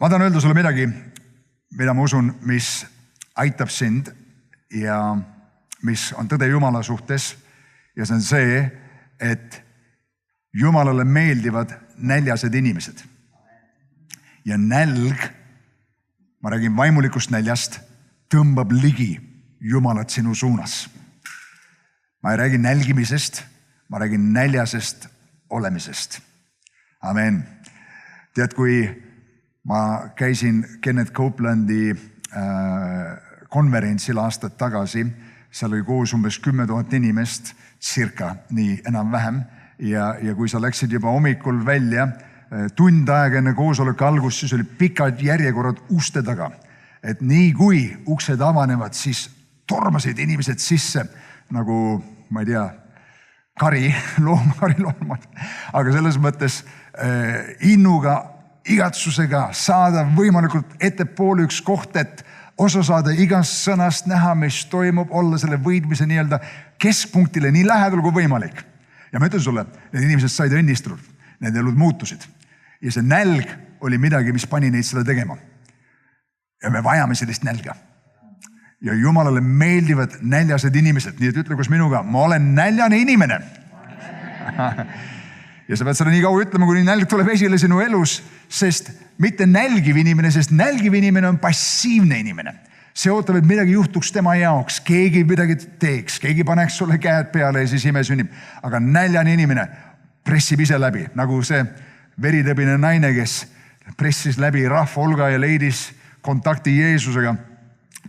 Ma tahan öelda sulle midagi, mida ma usun, mis aitab sind ja mis on tõde Jumala suhtes. Ja see on see, et Jumalale meeldivad näljased inimesed. Ja nälg, ma räägin vaimulikust näljast, tõmbab ligi Jumalat sinu suunas. Ma ei räägi nälgimisest, ma räägin näljasest olemisest. Amen. Tead, kui ma käisin Kenneth Copeland'i konverentsil aastad tagasi, seal oli koos umbes 10 000 inimest, circa, nii enam-vähem. Ja kui sa läksid juba hommikul välja, tund aega enne koosoleku algust, siis oli pikad järjekorrad uste taga. Et nii kui uksed avanevad, siis tormasid inimesed sisse nagu, ma ei tea, kariloomad. Aga selles mõttes innuga, igatsusega saada võimalikult ettepoole üks koht, et osa saada igast sõnast näha, mis toimub, olla selle võidmise nii-öelda keskpunktile nii lähedal kui võimalik. Ja ma ütlen sulle, need inimesed said õnnistunud, need elud muutusid. Ja see nälg oli midagi, mis pani neid seda tegema. Ja me vajame sellist nälga. Ja Jumalale meeldivad näljased inimesed, nii et ütle koos minuga, ma olen näljane inimene. Ja sa pead seda nii kaua ütlema, kuni nälg tuleb esile sinu elus, sest mitte nälgiv inimene, sest nälgiv inimene on passiivne inimene. See ootab, et midagi juhtuks tema jaoks, keegi midagi teeks, keegi paneks sulle käed peale ja siis ime sünnib. Aga näljane inimene pressib ise läbi, nagu see veritõbine naine, kes pressis läbi rahva hulga ja leidis kontakti Jeesusega.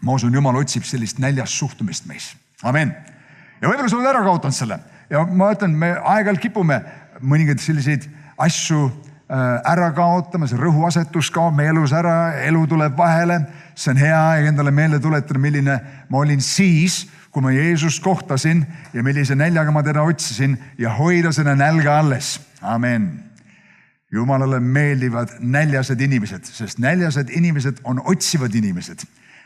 Ma usun, Jumal otsib sellist näljast suhtumist meis. Amen. Ja võib-olla sa oled ära kaotanud selle. Ja ma ütlen, me aeg-ajalt kipume mõningaid selliseid asju ära kaotama, see rõhuasetus kaob meie elus ära, elu tuleb vahele. See on hea aeg endale meelde tuletada, milline ma olin siis, kui ma Jeesust kohtasin ja millise näljaga ma teda otsisin ja hoida seda nälga alles. Amen. Jumalale meeldivad näljased inimesed, sest näljased inimesed on otsivad inimesed.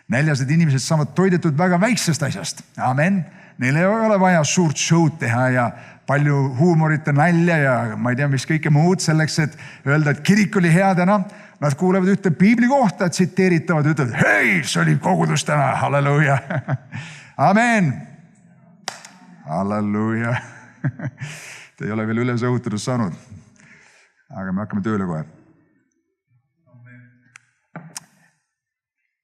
Näljased inimesed saavad toidetud väga väiksest asjast. Amen. Neil ei ole vaja suurt show'd teha ja palju huumorit ja nalja ja ma ei tea, mis kõike muud selleks, et öelda, et kirik oli hea täna. Nad kuulevad ühte piibli kohta, tsiteeritavad, ütlevad, hei, see oli kogudus täna, halleluuja. Amen. Halleluuja. Te ei ole veel üles õhutatud saanud. Aga me hakkame tööle kohe.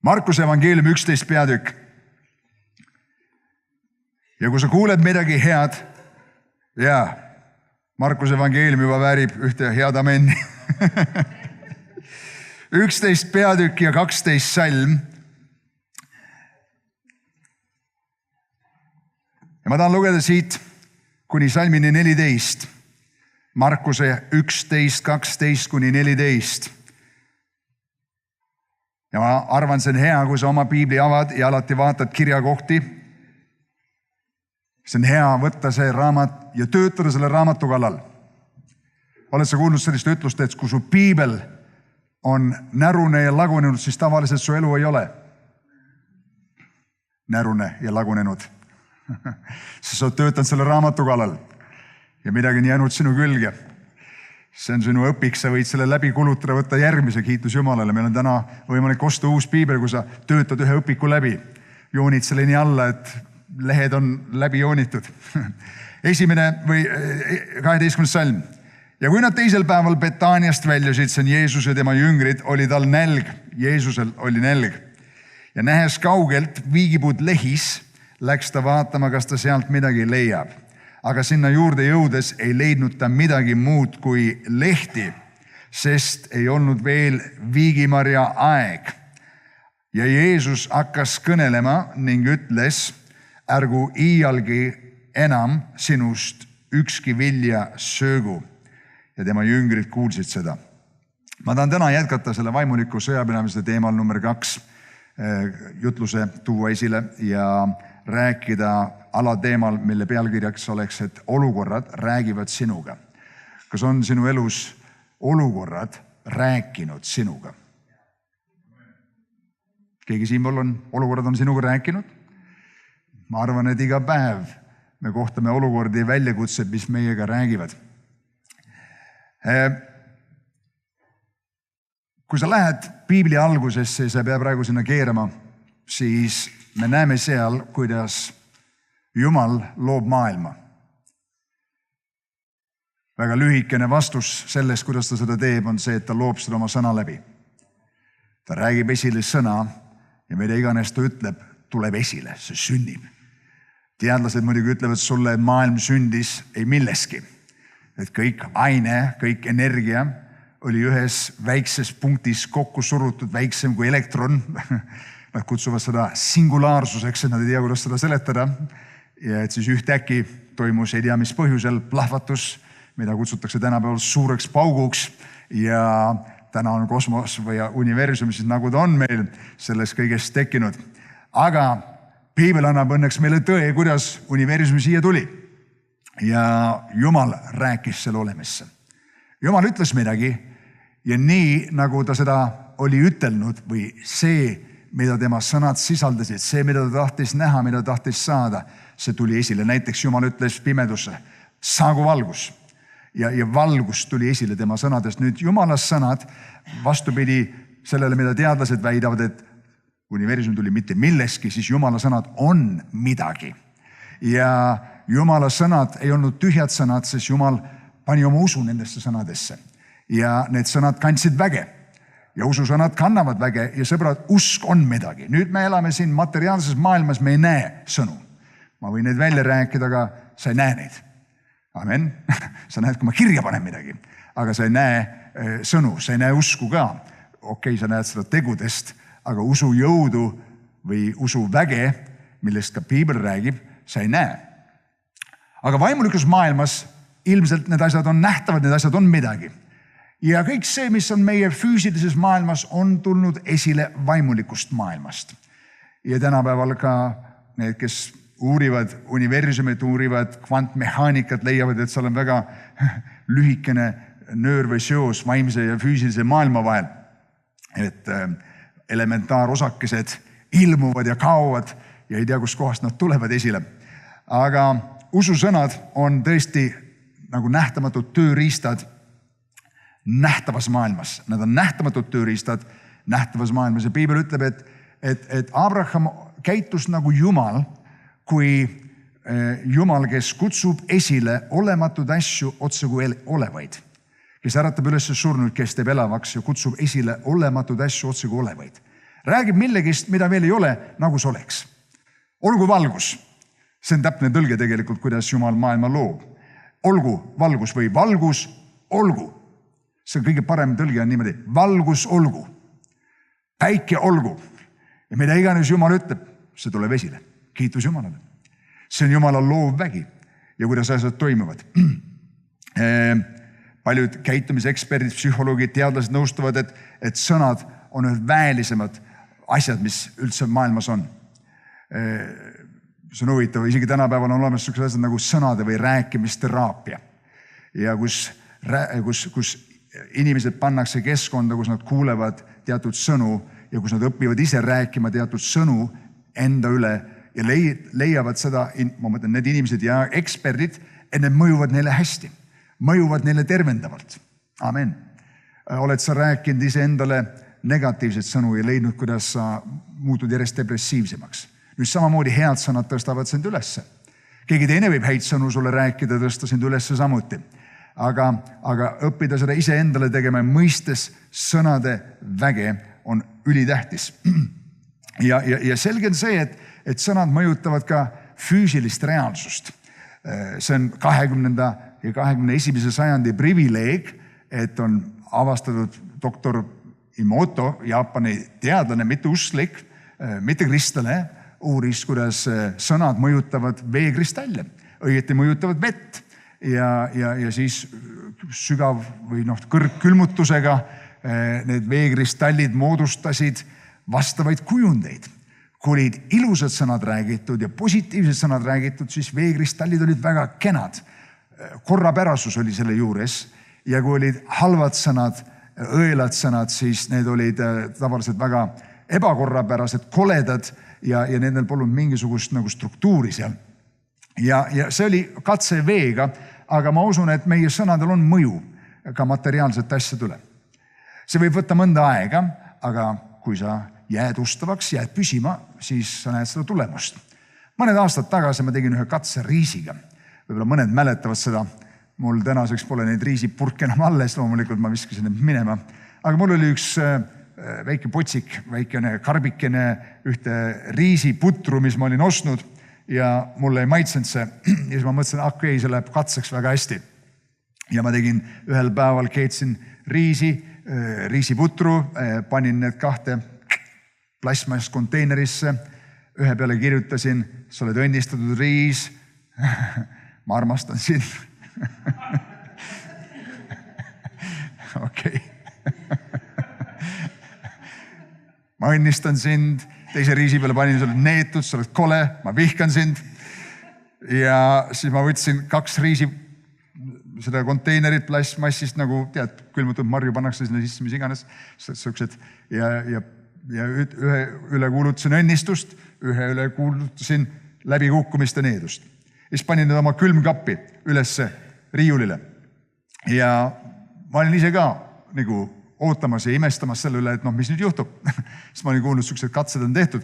Markuse evangeelium 11 peatükk. Ja kui sa kuuled midagi head, ja Markuse evangeelium juba väärib ühte head amenni. 11 peatükk ja 12 salm. Ja ma tahan lugeda siit kuni salmini 14. Markuse 11, 12 kuni 14. Ja ma arvan, see on hea, kui sa oma piibli avad ja alati vaatad kirjakohti. See on hea võtta see raamat ja töötada selle raamatu kallal. Oled sa kuulnud sellist ütlust, et kui su piibel on närune ja lagunenud, siis tavaliselt su elu ei ole närune ja lagunenud. Sa töötad selle raamatu kallal ja midagi on jäänud sinu külge. See on sinu õpik, sa võid selle läbi kulutada, võtta järgmise, kiitus Jumalale. Meil on täna võimalik osta uus piibel, kui sa töötad ühe õpiku läbi. Joonid selle nii alla, et lehed on läbi joonitud. Esimene või 12. salm. Ja kui nad teisel päeval Betaaniast väljusid, see on Jeesus ja tema jüngrid, oli tal nälg. Jeesusel oli nälg. Ja nähes kaugelt viigipuud lehis, läks ta vaatama, kas ta sealt midagi leiab. Aga sinna juurde jõudes ei leidnud ta midagi muud kui lehti, sest ei olnud veel viigimarja aeg. Ja Jeesus hakkas kõnelema ning ütles, ärgu iialgi enam sinust ükski vilja söögu. Ja tema jüngrid kuulsid seda. Ma tahan täna jätkata selle vaimuliku sõjapidamise teemal number 2 jutluse tuua esile ja rääkida alateemal, mille pealkirjaks oleks, et olukorrad räägivad sinuga. Kas on sinu elus olukorrad rääkinud sinuga? Keegi siinpool on, olukorrad on sinuga rääkinud? Ma arvan, et iga päev me kohtame olukordi ja väljakutsed, mis meiega räägivad. Kui sa lähed piibli algusesse ja sa ei pea praegu sinna keerama, siis me näeme seal, kuidas Jumal loob maailma. Väga lühikene vastus sellest, kuidas ta seda teeb, on see, et ta loob seda oma sõna läbi. Ta räägib esile sõna ja mida iganes ta ütleb, tuleb esile, see sünnib. Teadlased muidugi ütlevad sulle, et maailm sündis ei milleski. Et kõik aine, kõik energia oli ühes väikses punktis kokku surutud, väiksem kui elektron. Nad kutsuvad seda singulaarsuseks, et nad ei tea, kuidas seda seletada. Ja et siis ühtäkki toimus, ei tea mis põhjusel, plahvatus, mida kutsutakse tänapäeval suureks pauguks ja täna on kosmos või universum, siis nagu ta on meil sellest kõigest tekkinud. Aga piibel annab õnneks meile tõe, kuidas universum siia tuli. Ja Jumal rääkis selle olemisse. Jumal ütles midagi ja nii, nagu ta seda oli ütelnud või see, mida tema sõnad sisaldasid, see, mida ta tahtis näha, mida ta tahtis saada, see tuli esile. Näiteks Jumal ütles pimedusse, saagu valgus. Ja valgus tuli esile tema sõnadest. Nüüd Jumala sõnad, vastupidi sellele, mida teadlased väidavad, et universum tuli mitte milleski, siis Jumala sõnad on midagi. Ja Jumala sõnad ei olnud tühjad sõnad, sest Jumal pani oma usu nendesse sõnadesse. Ja need sõnad kandsid väge. Ja ususõnad kannavad väge ja sõbrad, usk on midagi. Nüüd me elame siin materiaalses maailmas, me ei näe sõnu. Ma võin neid välja rääkida, aga sa ei näe neid. Amen. Sa näed, kui ma kirja panen midagi, aga sa ei näe sõnu, sa ei näe usku ka. Okei, sa näed seda tegudest, aga usu jõudu või usu väge, millest ka piibel räägib, sa ei näe. Aga vaimulikus maailmas ilmselt need asjad on nähtavad, need asjad on midagi. Ja kõik see, mis on meie füüsilises maailmas, on tulnud esile vaimulikust maailmast. Ja tänapäeval ka need, kes uurivad universumit, uurivad kvantmehaanikat, leiavad, et seal on väga lühikene nöör või seos vaimse ja füüsilise maailma vahel. Et elementaarosakesed ilmuvad ja kaovad ja ei tea, kust kohast nad tulevad esile. Aga ususõnad on tõesti nagu nähtamatud tööriistad nähtavas maailmas. Nad on nähtamatud tööriistad nähtavas maailmas. Ja piibel ütleb, et Abraham käitus nagu Jumal, kui Jumal, kes kutsub esile olematud asju otse kui olevaid. Kes äratab üles surnud, kes teeb elavaks ja kutsub esile olematud asju otse kui olevaid. Räägib millegist, mida veel ei ole, nagu see oleks. Olgu valgus. See on täpne tõlge tegelikult, kuidas Jumal maailma loob. Olgu valgus või valgus, olgu. See on kõige parem tõlge on niimoodi. Valgus olgu. Päike olgu. Ja mida iganes Jumal ütleb, see tuleb esile. Kiitus Jumalale. See on Jumala loov vägi ja kuidas asjad toimuvad. Paljud käitumiseksperdid, psühholoogid, teadlased nõustuvad, et sõnad on ühed väelisemad asjad, mis üldse maailmas on. See on huvitav, isegi tänapäeval on olemas sellised asjad nagu sõnade või rääkimisteraapia. Ja kus inimesed pannakse keskkonda, kus nad kuulevad teatud sõnu ja kus nad õpivad ise rääkima teatud sõnu enda üle ja leiavad seda, ma mõtlen, need inimesed ja eksperdid, et need mõjuvad neile hästi, mõjuvad neile tervendavalt. Amen. Oled sa rääkinud ise endale negatiivset sõnu ja leidnud, kuidas sa muutud järjest depressiivsemaks. Nüüd samamoodi head sõnad tõstavad sind ülesse. Keegi teine võib häid sõnu sulle rääkida, tõsta sind ülesse samuti. Aga õppida seda ise endale tegema, mõistes sõnade väge on ülitähtis. Ja selge on see, et sõnad mõjutavad ka füüsilist reaalsust. See on 20. ja 21. sajandi privileeg, et on avastatud doktor Imoto, Jaapani teadlane, mitte usklik, mitte kristlane, uuris, kuidas sõnad mõjutavad veekristalle, õieti mõjutavad vett ja siis sügav või kõrgkülmutusega need veekristallid moodustasid vastavaid kujundeid. Kui olid ilusad sõnad räägitud ja positiivsed sõnad räägitud, siis veekristallid olid väga kenad. Korrapärasus oli selle juures ja kui olid halvad sõnad, õelad sõnad, siis need olid tavaliselt väga ebakorrapärased, koledad ja nendel polnud mingisugust nagu struktuuri seal. Ja see oli katse veega, aga ma usun, et meie sõnadel on mõju ka materiaalset asjadele. see võib võtta mõnda aega, aga kui sa jääd ustavaks, jääd püsima, siis sa näed seda tulemust. Mõned aastad tagasi ma tegin ühe katse riisiga. Võib-olla mõned mäletavad seda. Mul tänaseks pole neid riisipurke enam alles, loomulikult ma viskasin need minema. Aga mul oli üks väike potsik, väikene karbikene, ühte riisiputru, mis ma olin ostnud ja mulle ei maitsenud see. Ja siis ma mõtlesin, okei, see läheb katseks väga hästi. Ja ma tegin ühel päeval, keetsin riisiputru, panin need 2 plasmast konteinerisse, ühe peale kirjutasin, sa oled õnnistatud riis, ma armastan sind. Okei. Ma õnnistan sind, teise riisi peale panin, sa oled neetud, sa oled kole, ma vihkan sind. Ja siis ma võtsin 2 riisi, seda konteinerit plastmassist, nagu tead, külmutatud marju pannakse sinna sisse, mis iganes, sellised, ja ühe üle kuulutasin õnnistust, ühe üle kuulutasin läbikukkumist ja needust. Siis panin need oma külmkappi ülesse riiulile. Ja ma olin ise ka nagu ootamas ja imestamas selle üle, et mis nüüd juhtub. Siis ma olin kuulnud, sellised katsed on tehtud,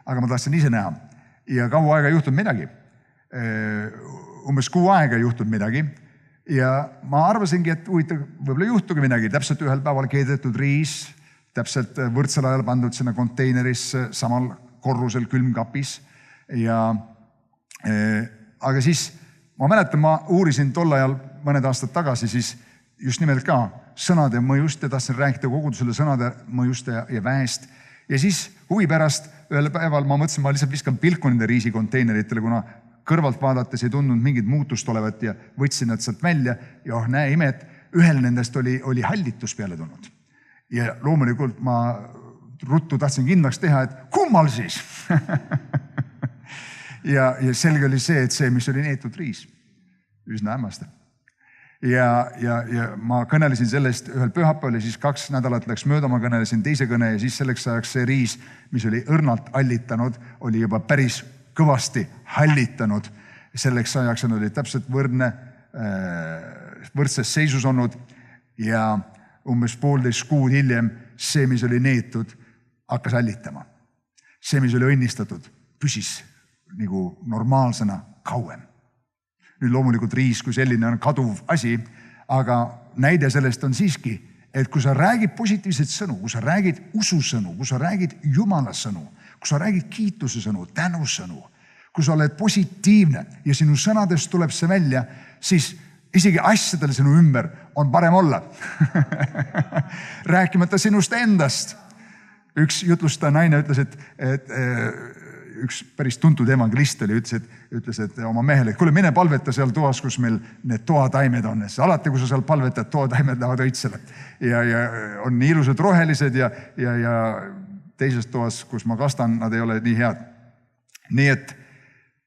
aga ma tahtsin ise näha. Ja kaua aega ei juhtunud midagi. Umbes 6 aega ei juhtunud midagi. Ja ma arvasingi, et huvitav, võib-olla juhtugi midagi. Täpselt ühel päeval keedetud riis, täpselt võrdsel ajal pandud sinna konteinerisse, samal korrusel külmkapis. Aga siis ma mäletan, ma uurisin tol ajal mõned aastad tagasi siis just nimelt ka sõnade mõjust ja tahtsin rääkida kogudusele sõnade mõjust ja väest. Ja siis huvi pärast ühel päeval ma mõtlesin, ma lihtsalt viskan pilku nende riisikonteineritele, kuna kõrvalt vaadates ei tundnud mingit muutust olevat ja võtsin nad sealt välja ja näe imet, ühel nendest oli hallitus peale tulnud. Ja loomulikult ma ruttu tahtsin kindlaks teha, et kummal siis? Ja selge oli see, et see, mis oli neetud riis. Üsna hämmastav. Ja ma kõnelesin sellest ühel pühapäeval ja siis 2 nädalat läks mööda, ma kõnelesin teise kõne ja siis selleks ajaks see riis, mis oli õrnalt hallitanud, oli juba päris kõvasti hallitanud. Selleks ajaks on oli täpselt võrdses seisus olnud ja umbes 1,5 kuud hiljem see, mis oli neetud, hakkas hallitama. See, mis oli õnnistatud, püsis nagu normaalsena kauem. Nüüd loomulikult riis kui selline on kaduv asi, aga näide sellest on siiski, et kui sa räägid positiivseid sõnu, kui sa räägid ususõnu, kui sa räägid Jumala sõnu, kui sa räägid kiituse sõnu, tänusõnu, kui sa oled positiivne ja sinu sõnadest tuleb see välja, siis isegi asjadel sinu ümber on parem olla. Rääkimata sinust endast. Üks jutlustaja naine ütles, et üks päris tuntud evangelist oli, ütles, et oma mehele, et kuule, mine palveta seal toas, kus meil need toataimed on. Alati, kui sa seal palvetad, toataimed lähevad õitsele. Ja on nii ilusad rohelised ja teises toas, kus ma kastan, nad ei ole nii head. Nii et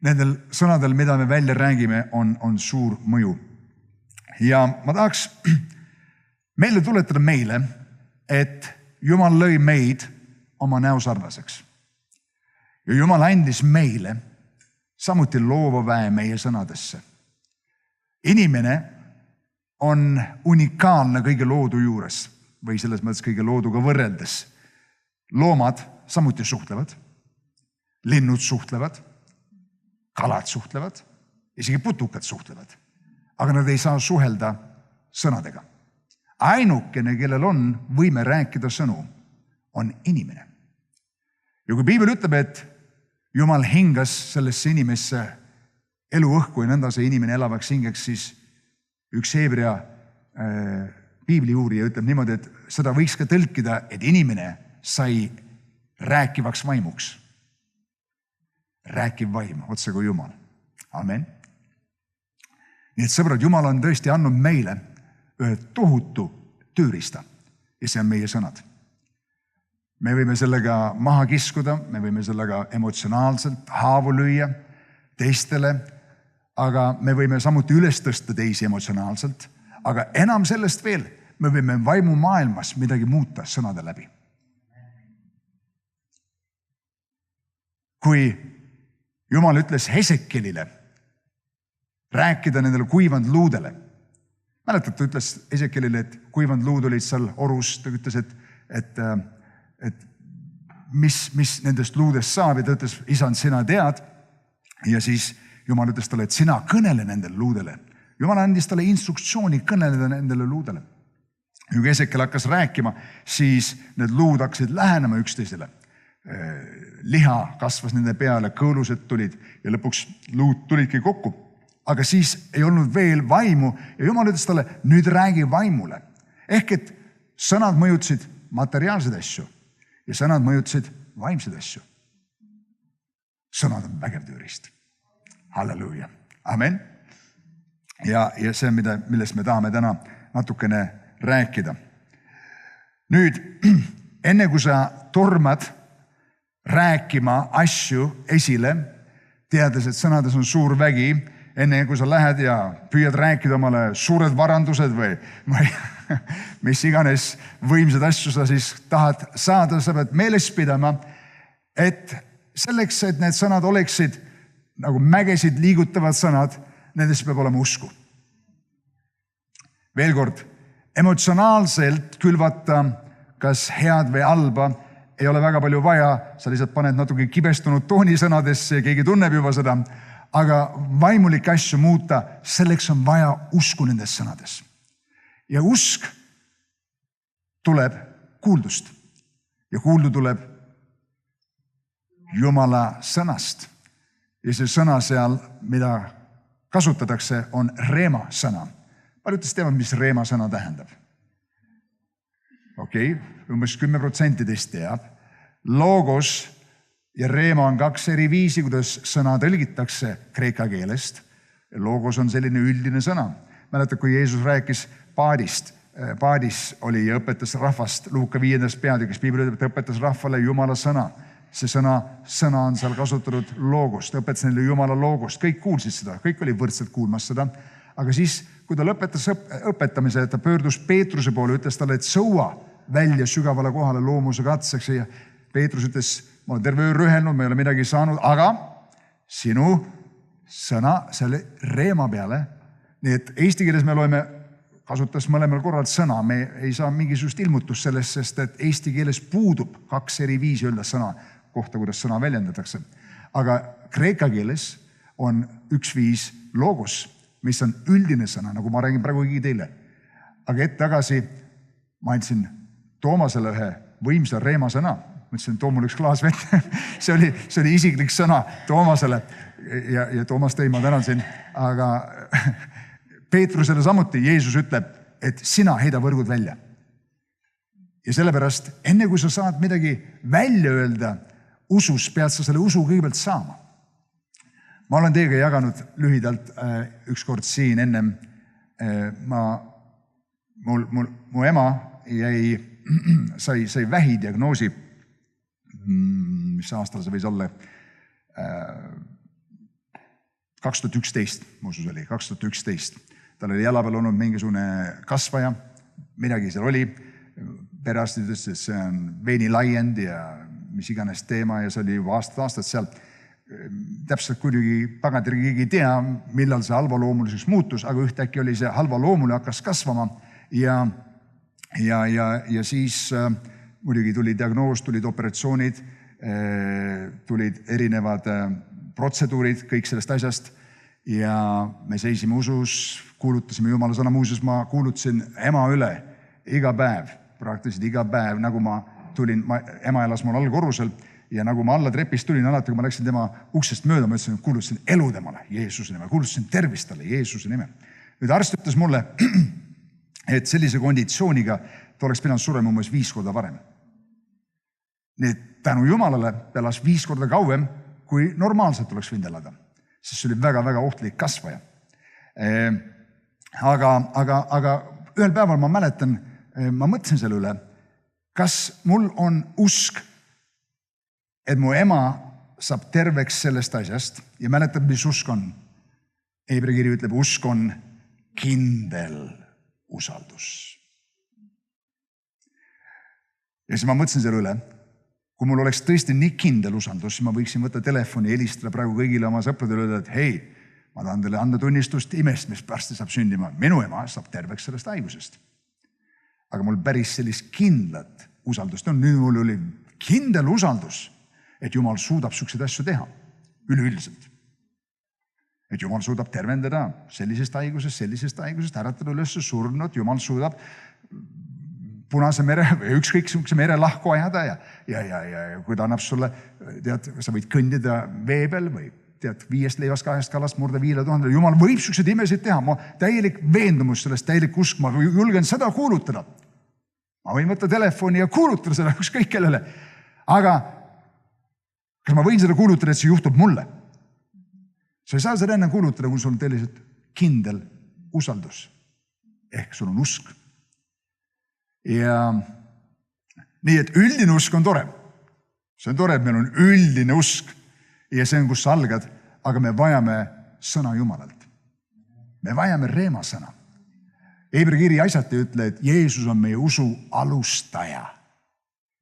nendel sõnadel, mida me välja räägime, on suur mõju. Ja ma tahaks meile tuletada meile, et Jumal lõi meid oma näosarnaseks. Ja Jumal andis meile samuti loova väe meie sõnadesse. Inimene on unikaalne kõige loodu juures või selles mõttes kõige looduga võrreldes. Loomad samuti suhtlevad, linnud suhtlevad, kalad suhtlevad, isegi putukad suhtlevad, aga nad ei saa suhelda sõnadega. Ainukene, kellel on võime rääkida sõnu, on inimene. Ja kui Piibel ütleb, et Jumal hingas sellesse inimesse eluõhku ja nõnda see inimene elavaks hingeks, siis üks Heebrea piibliuurija ütleb niimoodi, et seda võiks ka tõlkida, et inimene sai rääkivaks vaimuks. Rääkiv vaim, otse kui Jumal. Amen. Nii et sõbrad, Jumal on tõesti andnud meile ühe tohutu tööriista ja see on meie sõnad. Me võime sellega maha kiskuda, me võime sellega emotsionaalselt haavu lüüa teistele, aga me võime samuti üles tõsta teisi emotsionaalselt, aga enam sellest veel, me võime vaimu maailmas midagi muuta sõnade läbi. Kui Jumal ütles Hesekielile rääkida nendele kuivanud luudele, Mäletad, ta ütles Ezekielile, et kuivanud luud olid seal orus, ta ütles, et mis nendest luudest saab ja ta ütles, isand, sina tead. Ja siis Jumal ütles talle, et sina kõnele nendele luudele. Jumal andis talle instruktsiooni kõneleda nendele luudele. Ja kui Ezekiel hakkas rääkima, siis need luud hakkasid lähenema üksteisele. Liha kasvas nende peale, kõõlused tulid ja lõpuks luud tulidki kokku. Aga siis ei olnud veel vaimu ja Jumal ütles talle, nüüd räägi vaimule. Ehk et sõnad mõjutasid materiaalseid asju ja sõnad mõjutasid vaimseid asju. Sõnad on vägev tööriist. Halleluuja. Amen. Ja see on, millest me tahame täna natukene rääkida. Nüüd, enne kui sa tormad rääkima asju esile, teades, et sõnades on suur vägi, enne kui sa lähed ja püüad rääkida omale suured varandused või mis iganes võimsad asju sa siis tahad saada, sa pead meeles pidama, et selleks, et need sõnad oleksid nagu mägesid liigutavad sõnad, nendes peab olema usku. Veel kord, emotsionaalselt külvata kas head või halba ei ole väga palju vaja, sa lihtsalt paned natuke kibestunud tooni sõnadesse ja keegi tunneb juba seda, aga vaimulikke asju muuta, selleks on vaja usku nendes sõnades. Ja usk tuleb kuuldust ja kuuldu tuleb Jumala sõnast. Ja see sõna seal, mida kasutatakse, on reema sõna. Paljudest teavad, mis reema sõna tähendab. Okei, umbes 10% teist teab. Logos ja reema on kaks eri viisi, kuidas sõna tõlgitakse kreeka keelest. Logos on selline üldine sõna. Mäletad, kui Jeesus rääkis paadist. Paadis oli ja õpetas rahvast Luuka 5. peatükis. Piibel ütleb, et õpetas rahvale Jumala sõna. See sõna on seal kasutatud logost, õpetas neile Jumala logost, kõik kuulsid seda, kõik oli võrdselt kuulmas seda. Aga siis, kui ta lõpetas õpetamise, ta pöördus Peetruse poole, ütles talle, et sõua välja sügavale kohale loomuse katseks ja Peetrus ütles, ma olen terve öö rühelnud, ma ei ole midagi saanud, aga sinu sõna selle reema peale. Nii et eesti keeles me loeme, kasutas mõlemal korral sõna, me ei saa mingisugust ilmutust sellest, sest et eesti keeles puudub kaks eri viisi öelda sõna kohta, kuidas sõna väljendatakse. Aga kreeka keeles on üks viis logos, mis on üldine sõna, nagu ma räägin praegu teile. Aga hetk tagasi ma andsin Toomasele ühe võimsa reema sõna. Ma ütlesin, too mul üks klaas vett. see oli isiklik sõna Toomasele ja Toomas tõi, ma tänan siin. Aga Peetrusele samuti Jeesus ütleb, et sina heida võrgud välja. Ja sellepärast, enne kui sa saad midagi välja öelda, usus pead sa selle usu kõigepealt saama. Ma olen teiega jaganud lühidalt ükskord siin ennem. Mu ema sai vähidiagnoosi, mis aastal see võis olla, 2011, muuseas oli 2011. Tal oli jala peal olnud mingisugune kasvaja, midagi seal oli. Perearstid ütles, et see on veini laiend ja mis iganes teema ja see oli juba aastad seal. Täpselt kuidagi tagantjärgi keegi ei tea, millal see halvaloomuliseks muutus, aga ühtäkki oli see halvaloomule hakkas kasvama ja siis muidugi tuli diagnoos, tulid operatsioonid, tulid erinevad protseduurid, kõik sellest asjast ja me seisime usus, kuulutasime Jumala sõna. Muuseas, ma kuulutasin ema üle iga päev, praktiliselt iga päev, nagu ma tulin, ema elas mul allkorrusel ja nagu ma alla trepist tulin, alati kui ma läksin tema uksest mööda, ma ütlesin, kuulutasin elu temale Jeesuse nimel, kuulutasin tervist talle Jeesuse nimel. Nüüd arst ütles mulle, et sellise konditsiooniga ta oleks pidanud surema umbes 5 korda varem. Nii et tänu Jumalale elas 5 korda kauem, kui normaalselt oleks võinud elada, sest see oli väga-väga ohtlik kasvaja. Aga ühel päeval ma mäletan, ma mõtlesin selle üle, kas mul on usk, et mu ema saab terveks sellest asjast ja mäletab, mis usk on. Hebra kiri ütleb, usk on kindel usaldus. Ja siis ma mõtlesin selle üle, kui mul oleks tõesti nii kindel usaldus, siis ma võiksin võtta telefoni ja helistada praegu kõigile oma sõpradele öelda, et hei, Ma tahan teile anda tunnistust imest, mis varsti saab sündima. Minu ema saab terveks sellest haigusest. Aga mul päris sellist kindlat usaldust on. Nüüd mul oli kindel usaldus, et Jumal suudab selliseid asju teha üleüldiselt. Et Jumal suudab tervendada sellisest haigusest, äratada üles surnud. Jumal suudab Punase mere või ükskõik mere lahku ajada ja kui ta annab sulle, tead, sa võid kõndida vee peal või tead, 5 leivast 2 kalast murda 5000. Jumal võib selliseid imesid teha. Ma täielik veendumus sellest, täielik usk, ma julgen seda kuulutada. Ma võin võtta telefoni ja kuulutada seda ükskõik kellele. Aga kas ma võin seda kuulutada, et see juhtub mulle? Sa ei saa seda enne kuulutada, kui sul on selliselt kindel usaldus. Ehk sul on usk. Ja nii, et üldine usk on tore. See on tore, et meil on üldine usk ja see on, kus sa algad, aga me vajame sõna Jumalalt. Me vajame reema sõna. Hebra kiri asjati ütle, et Jeesus on meie usu alustaja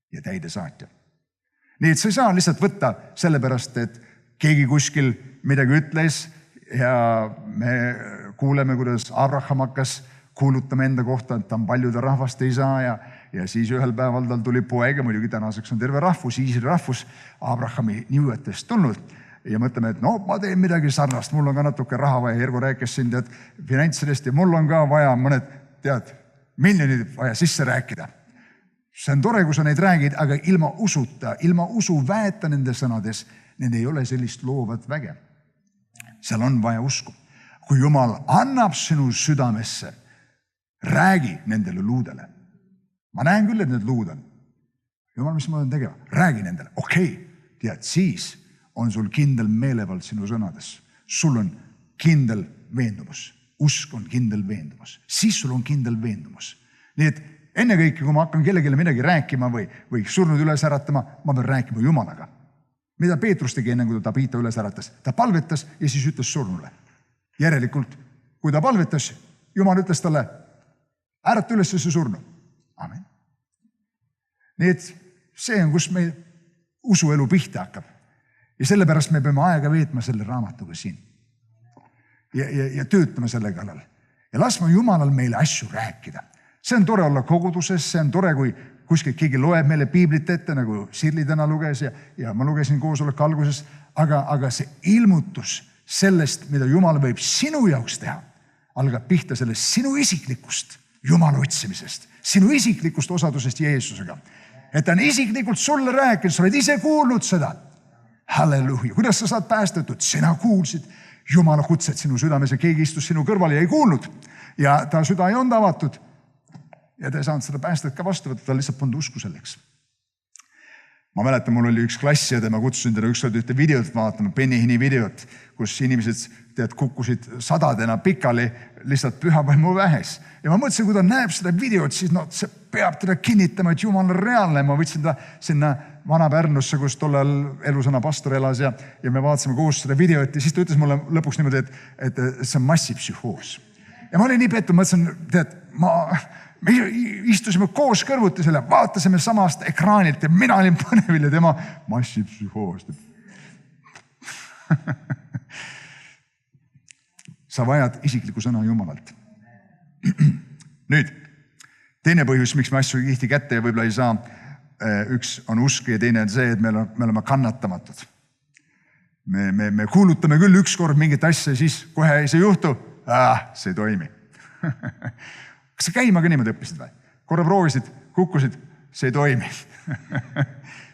ja täidesaatja. Nii, et sa ei saa lihtsalt võtta sellepärast, et keegi kuskil midagi ütles ja me kuuleme, kuidas Abraham hakkas kuulutama enda kohta, et ta on paljude rahvaste isa ja siis ühel päeval tal tuli poeg ja muidugi tänaseks on terve rahvus, Iisraeli rahvus Abrahami niuetest tulnud ja mõtleme, et no ma teen midagi sarnast, mul on ka natuke raha vaja, Ergo rääkis siin tead finantsidest ja mul on ka vaja mõned tead miljonid vaja sisse rääkida. See on tore, kui sa neid räägid, aga ilma usuta, ilma usu väeta nende sõnades, need ei ole sellist loovat väge. Seal on vaja usku. Kui Jumal annab sinu südamesse, räägi nendele luudele. Ma näen küll, et need luud on. Jumal, mis ma olen tegema? Räägi nendele. Okei, tead, siis on sul kindel meelevald sinu sõnades. Sul on kindel veendumus. Usk on kindel veendumus. Siis sul on kindel veendumus. Nii et ennekõike, kui ma hakkan kellelegi midagi rääkima või surnud üles äratama, ma pean rääkima Jumalaga. Mida Peetrus tegi enne, kui ta Tabita üles äratas? Ta palvetas ja siis ütles surnule. Järelikult, kui ta palvetas, Jumal ütles talle, ärata üles see surnu. Amen. Nii et see on, kus meil usuelu pihta hakkab. Ja sellepärast me peame aega veetma selle raamatuga siin. Ja töötama selle kallal. Ja laskma Jumalal meile asju rääkida. See on tore olla koguduses, see on tore, kui kuskil keegi loeb meile piiblit ette, nagu Sirli täna luges ja ma lugesin koosoleku alguses, aga see ilmutus sellest, mida Jumal võib sinu jaoks teha, algab pihta sellest sinu isiklikust Jumala otsimisest, sinu isiklikust osadusest Jeesusega. Et ta on isiklikult sulle rääkinud, sa oled ise kuulnud seda. Halleluja. Kuidas sa saad päästetud? Sina kuulsid Jumala kutset sinu südames ja keegi istus sinu kõrval ja ei kuulnud. Ja ta süda ei olnud avatud. Ja ta ei saanud seda päästet ka vastu võtta, ta lihtsalt polnud usku selleks. Ma mäletan, mul oli üks klassi ja ma kutsusin teda ükskord ühte videot vaatama, Benihini videot, kus inimesed tead, kukkusid sadadena pikali lihtsalt pühavaimu vähes. Ja ma mõtlesin, kui ta näeb seda videot, siis no, see peab teda kinnitama, et Jumal on reaalne. Ma võtsin ta sinna Vana-Pärnusse, kus tollal Elusõna pastor elas ja me vaatasime koos seda videot ja siis ta ütles mulle lõpuks niimoodi, et see on massipsühhoos. Ja ma olin nii pettunud, mõtlesin, tead, me istusime koos kõrvuti selle, vaatasime samast ekraanilt ja mina olin põnevil ja tema massipsühhoos. Sa vajad isikliku sõna Jumalalt. Nüüd, teine põhjus, miks me asju tihti kätte ja võib-olla ei saa, üks on usk ja teine on see, et me oleme kannatamatud. Me kuulutame küll ükskord mingit asja ja siis kohe ei see juhtu. See ei toimi. Kas sa käima ka niimoodi õppisid või? Korra proovisid, kukkusid, see ei toimi.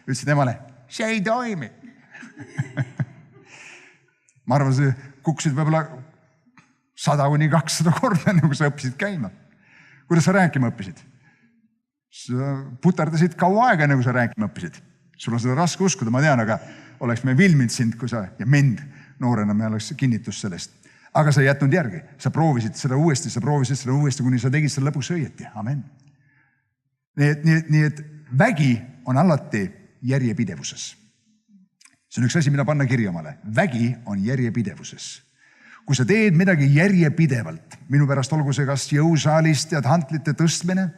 Ütlesid emale, see ei toimi. Ma arvan, sa kukkusid võib-olla 100-200 korda, nagu sa õppisid käima. Kuidas sa rääkima õppisid? Sa puterdasid kaua aega, nagu sa rääkima õppisid. Sul on seda raske uskuda, ma tean, aga oleks me filminud sind, kui sa ja mind noorena me oleks kinnitus sellest. Aga sa ei jätnud järgi. Sa proovisid seda uuesti, kuni sa tegid selle lõpuks õieti. Amen. Nii et vägi on alati järjepidevuses. See on üks asi, mida panna kirjamale. Vägi on järjepidevuses. Kui sa teed midagi järjepidevalt, minu pärast olgu see kas jõusaalist ja hantlite tõstmine,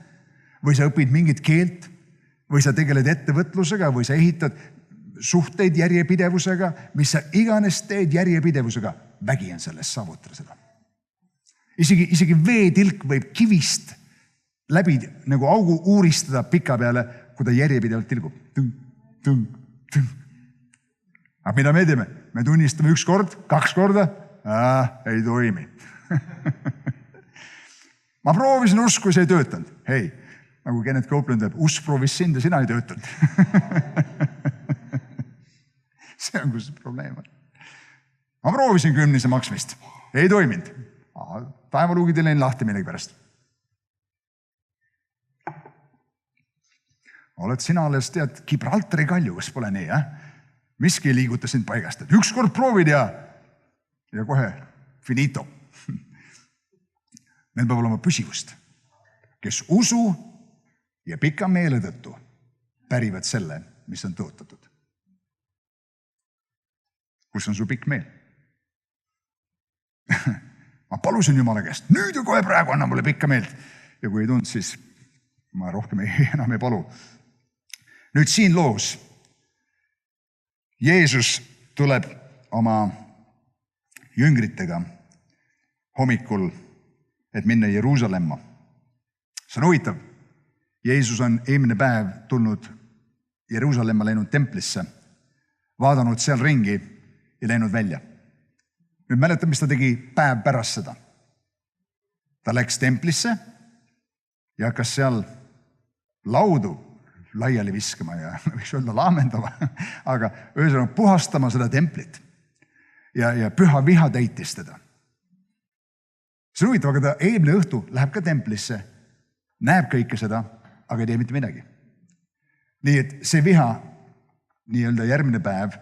või sa õpid mingit keelt, või sa tegeled ettevõtlusega, või sa ehitad suhteid järjepidevusega, mis sa iganes teed järjepidevusega, vägi on selles saavutada seda. Isegi veetilk võib kivist läbi nagu augu uuristada pika peale, kui ta järjepidevalt tilgub. Aga mida me teeme? Me tunnistame 1 kord, 2 korda, ei toimi. Ma proovisin usku, see ei töötanud. Hei, nagu Kenneth Copeland teeb, usk proovis sind ja sina ei töötanud. See on, kus probleem on. Ma proovisin 10 maksmist. Ei toiminud. Päevaluugid ei läinud lahti millegi pärast. Oled sina alles, tead, Gibraltari kalju, kas pole nii, Miski ei liiguta sind paigast. 1 kord proovid ja kohe finito. Need peab olema püsivust, kes usu ja pika meele tõttu pärivad selle, mis on tõotatud. Kus on su pikk meel? Ma palusin Jumala käest, nüüd ja kohe praegu anna mulle pikka meelt. Ja kui ei tulnud, siis ma rohkem enam ei palu. Nüüd siin loos Jeesus tuleb oma jüngritega hommikul, et minna Jeruusalemma. See on huvitav. Jeesus on eelmine päev tulnud Jeruusalemma, läinud templisse, vaadanud seal ringi ja läinud välja. Nüüd mäletan, mis ta tegi päev pärast seda. Ta läks templisse ja hakkas seal laudu laiali viskama ja võiks öelda laamendama, aga ühesõnaga puhastama seda templit ja püha viha täitis teda. See on huvitav, aga ta eelmine õhtu läheb ka templisse, näeb kõike seda, aga ei tee mitte midagi. Nii et see viha, nii-öelda järgmine päev,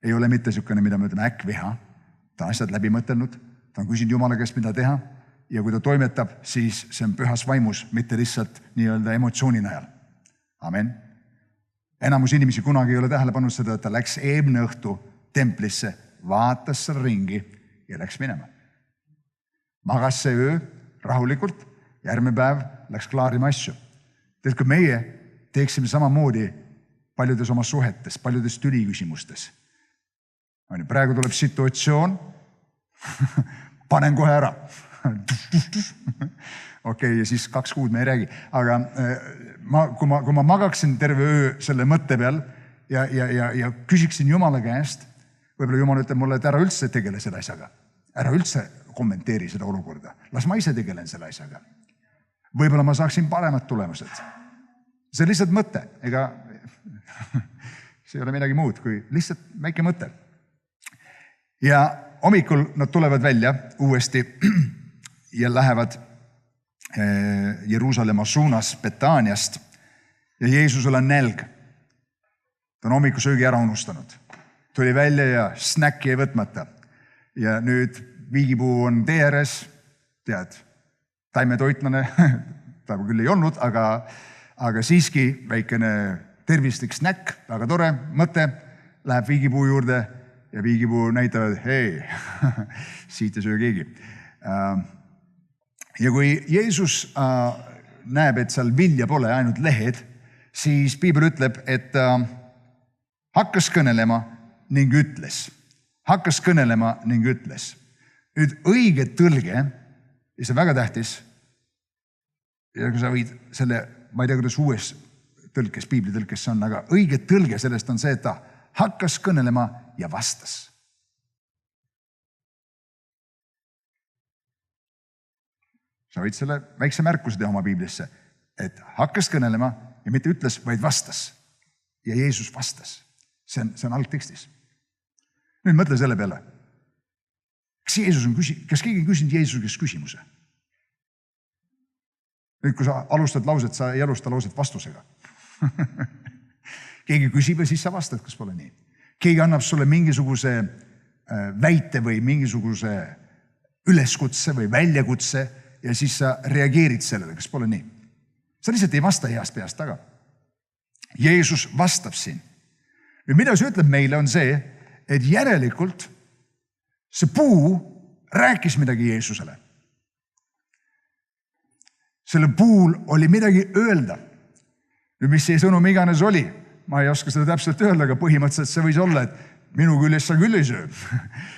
ei ole mitte niisugune, mida me ütleme äkkviha. Ta on asjad läbi mõtelnud, ta on küsinud Jumala käest, mida teha ja kui ta toimetab, siis see on pühas vaimus, mitte lihtsalt nii-öelda emotsiooni najal. Amen. Enamus inimesi kunagi ei ole tähele pannud seda, et ta läks eelmine õhtu templisse, vaatas seal ringi ja läks minema. Magas see öö rahulikult, järgmine päev läks klaarima asju. Tead, kui meie teeksime samamoodi paljudes oma suhetes, paljudes tüliküsimustes. Praegu tuleb situatsioon, panen kohe ära. Okei, ja siis 2 kuud me ei räägi. Aga kui ma magaksin terve öö selle mõtte peal ja küsiksin Jumala käest, võib-olla Jumal ütleb mulle, et ära üldse tegele selle asjaga. Ära üldse kommenteeri seda olukorda. Las ma ise tegelen selle asjaga. Võib-olla ma saaksin paremad tulemused. See on lihtsalt mõte. Ega see ei ole midagi muud kui lihtsalt väike mõte. Ja hommikul nad tulevad välja uuesti ja lähevad Jeruusalemma suunas Betaaniast ja Jeesusel on nälg. Ta on hommikusöögi ära unustanud. Tuli välja ja snäkki ei võtmata. Ja nüüd viigipuu on tee ääres, tead, taimetoitlane, ta küll ei olnud, aga siiski väikene tervislik snäkk, väga tore mõte, läheb viigipuu juurde ja viigipuu näitavad, hei, siit ei söö keegi. Ja kui Jeesus näeb, et seal vilja pole, ainult lehed, siis Piibel ütleb, et hakkas kõnelema ning ütles. Hakkas kõnelema ning ütles. Nüüd õige tõlge, ja see on väga tähtis, ja kui sa võid selle, ma ei tea, kuidas uues tõlkes, Piibli tõlkes see on, aga õige tõlge sellest on see, et ta hakkas kõnelema ja vastas. Sa võid selle väikse märkuse teha oma Piiblisse, et hakkas kõnelema ja mitte ütles, vaid vastas. Ja Jeesus vastas. See on algtekstis. Nüüd mõtle selle peale. Kas keegi on küsinud Jeesuse käest küsimuse? Nüüd, kui sa alustad lauset, sa ei alusta lauset vastusega. Keegi küsib ja siis sa vastad, kas pole nii. Keegi annab sulle mingisuguse väite või mingisuguse üleskutse või väljakutse ja siis sa reageerid sellele, kas pole nii. Sa lihtsalt ei vasta heast peast taga. Jeesus vastab siin. Nüüd, mida see ütleb meile on see, et järelikult see puu rääkis midagi Jeesusele. Selle puul oli midagi öelda. Nüüd, mis see sõnum iganes oli, ma ei oska seda täpselt öelda, aga põhimõtteliselt see võis olla, et minu küljest sa küll ei söö.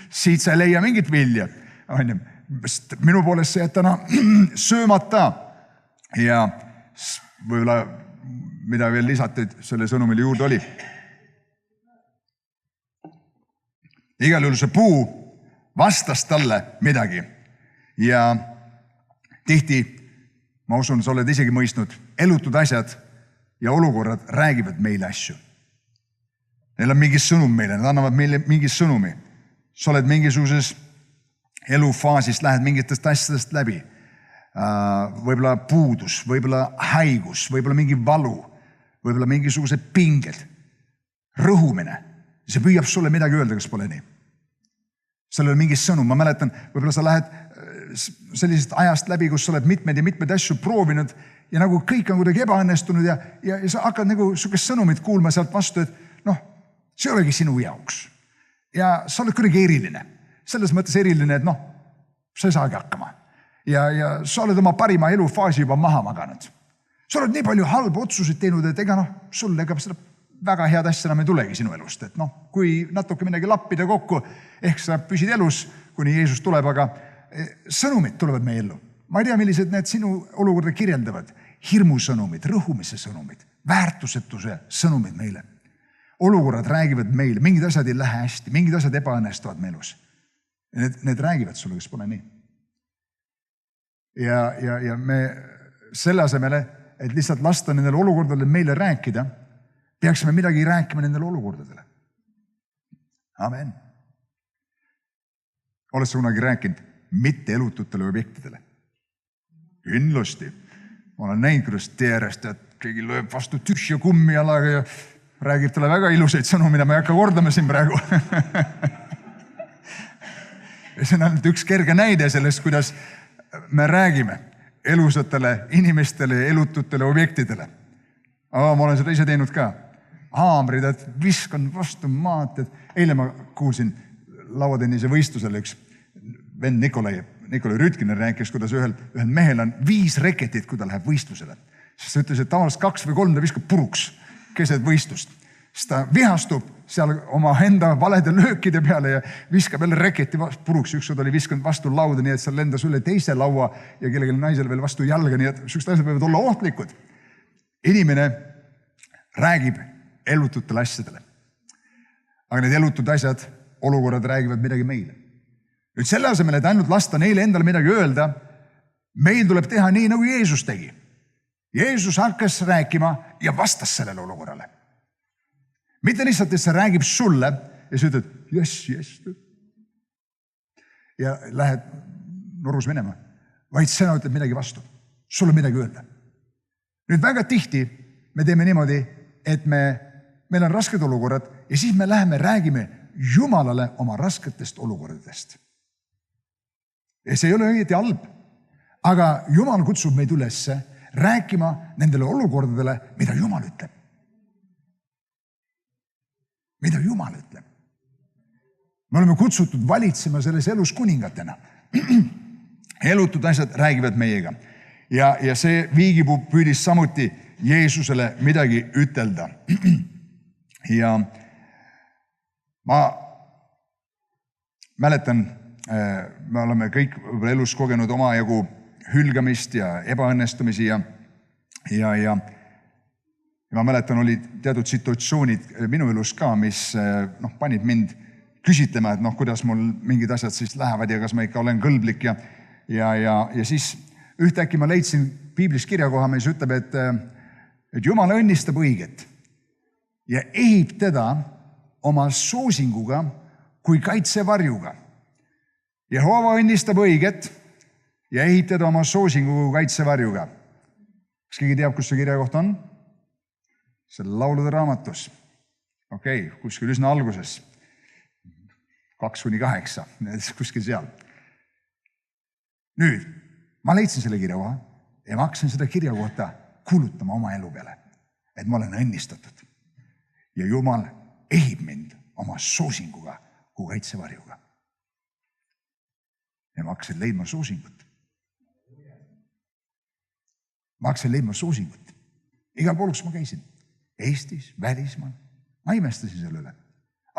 Siit sa ei leia mingit vilja. Minu poolest sa jääd täna söömata. Ja võib-olla mida veel lisati selle sõnumile juurde oli. Igal juhul see puu vastas talle midagi. Ja tihti, ma usun, sa oled isegi mõistnud, elutud asjad ja olukorrad räägivad meile asju. Neil on mingi sõnum meile, nad annavad meile mingi sõnumi. Sa oled mingisuguses elufaasis, lähed mingitest asjadest läbi. Võib-olla puudus, võib-olla haigus, võib-olla mingi valu, võib-olla mingisugused pinged, rõhumine. See püüab sulle midagi öelda, kas pole nii. Sellel on mingi sõnum. Ma mäletan, võib-olla sa lähed sellisest ajast läbi, kus sa oled mitmeid ja mitmeid asju proovinud ja nagu kõik on kuidagi ebaõnnestunud ja sa hakkad nagu sugust sõnumit kuulma sealt vastu, et noh, see olegi sinu jaoks. Ja sa oled kuidagi eriline. Selles mõttes eriline, et noh, sa ei saagi hakkama. Ja sa oled oma parima elufaasi juba maha maganud. Sa oled nii palju halbu otsuseid teinud, et ega noh, sulle ega seda väga head asja enam ei tulegi sinu elust. Et noh, kui natuke midagi lappida kokku, ehk sa püsid elus, kuni Jeesus tuleb, aga sõnumid tulevad meie ellu. Ma ei tea, millised need sinu olukorda kirjeldavad. Hirmusõnumid, rõhumise sõnumid, väärtusetuse sõnumid meile. Olukorrad räägivad meile, mingid asjad ei lähe hästi, mingid asjad ebaõnnestuvad meie elus. Need räägivad sulle, kes pole nii. Ja me selle asemele, et lihtsalt lasta nendele olukordadele meile rääkida, peaksime midagi rääkima nendele olukordadele. Amen. Oled sa kunagi rääkinud mitte elututele objektidele? Kindlasti. Ma olen näinud, kuidas teerest, et keegi lööb vastu tühja kummijalaga ja räägib talle väga ilusaid sõnu, mida ma ei hakka kordama siin praegu. See on ainult üks kerge näide sellest, kuidas me räägime elusatele inimestele ja elututele objektidele. Ma olen seda ise teinud ka. Haamrid, et viskan vastu maad. Eile ma kuulsin lauatennise võistlusel üks vend Nikolai Rütkiner rääkis, kuidas ühel mehel on 5 reketit, kui ta läheb võistlusele. Siis ta ütles, et tavaliselt 2 või 3 ta viskab puruks keset võistlust. Siis ta vihastub seal oma enda valede löökide peale ja viskab jälle reketi puruks. Ükskord oli viskanud vastu lauda, nii et seal lendas üle teise laua ja kellelgi naisele veel vastu jalga, nii et sükst asjad võivad olla ohtlikud. Inimene räägib elututele asjadele. Aga need elutud asjad, olukorrad räägivad midagi meile. Nüüd selle asemel, et ainult lasta neile endale midagi öelda, meil tuleb teha nii, nagu Jeesus tegi. Jeesus hakkas rääkima ja vastas sellele olukorrale. Mitte lihtsalt, et see räägib sulle ja sa ütled, yes. Ja lähed nurus minema, vaid sina ütled midagi vastu. Sul on midagi öelda. Nüüd väga tihti me teeme niimoodi, et meil on rasked olukorrad ja siis me läheme, räägime Jumalale oma rasketest olukordadest. Ja see ei ole õieti halb, aga Jumal kutsub meid üles rääkima nendele olukordadele, mida Jumal ütleb. Mida Jumal ütleb. Me oleme kutsutud valitsema selles elus kuningatena. Elutud asjad räägivad meiega. Ja see viigipuu püüdis samuti Jeesusele midagi ütelda. Ja ma mäletan, me oleme kõik elus kogenud omajagu hülgamist ja ebaõnnestumisi ja ma mäletan, oli teatud situatsioonid minu elus ka, mis panid mind küsitlema, et kuidas mul mingid asjad siis lähevad ja kas ma ikka olen kõlblik ja siis ühtäkki ma leidsin piiblis kirjakoha, mis ütleb, et Jumal õnnistab õiget ja ehib teda oma soosinguga kui kaitsevarjuga. Jehova õnnistab õiget ja ehib teda oma soosinguga kui kaitsevarjuga. Kas keegi teab, kus see kirjakoht on? Selle laulude raamatus. Okei, kuskil üsna alguses. 2-8, kuskil seal. Nüüd, ma leidsin selle kirjakoha ja ma hakkasin seda kirjakohta kuulutama oma elu peale, et ma olen õnnistatud. Ja Jumal ehib mind oma soosinguga kui kaitsevarjuga. Ja ma hakkasin leidma soosingut. Ma hakkasin leidma soosingut. Igal pool, kus ma käisin. Eestis, välismaal. Ma imestasin selle üle.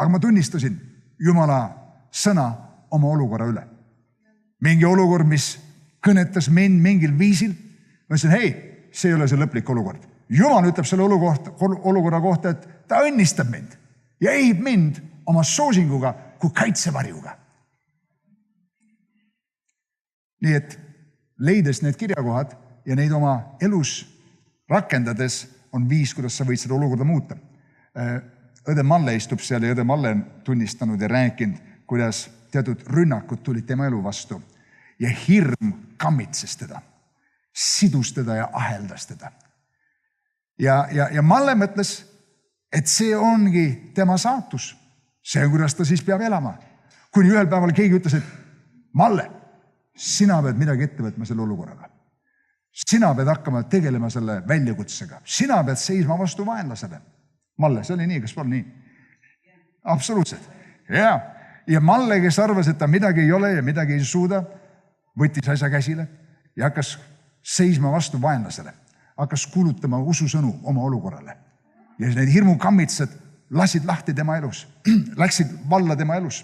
aga ma tunnistasin Jumala sõna oma olukorra üle. Mingi olukord, mis kõnetas mind mingil viisil. Ma ütlesin, hei, see ei ole see lõplik olukord. Jumal ütleb selle olukorra kohta, et ta õnnistab mind ja ehib mind oma soosinguga kui kaitsevarjuga. Nii et leides need kirjakohad ja neid oma elus rakendades on viis, kuidas sa võid seda olukorda muuta. Õde Malle istub seal ja õde Malle on tunnistanud ja rääkinud, kuidas teatud rünnakud tulid tema elu vastu ja hirm kammitses teda, sidus teda ja aheldas teda. Ja Malle mõtles, et see ongi tema saatus. See on, kuidas ta siis peab elama. Kuni ühel päeval keegi ütles, et Malle, sina pead midagi ette võtma selle olukorraga. Sina pead hakkama tegelema selle väljakutsega. Sina pead seisma vastu vaenlasele. Malle, see oli nii, kas pole nii? Absoluutselt. Ja Malle, kes arvas, et ta midagi ei ole ja midagi ei suuda, võttis asja käsile ja hakkas seisma vastu vaenlasele. Hakkas kuulutama ususõnu oma olukorrale. Ja need hirmukammitsed lasid lahti tema elus, läksid valla tema elus.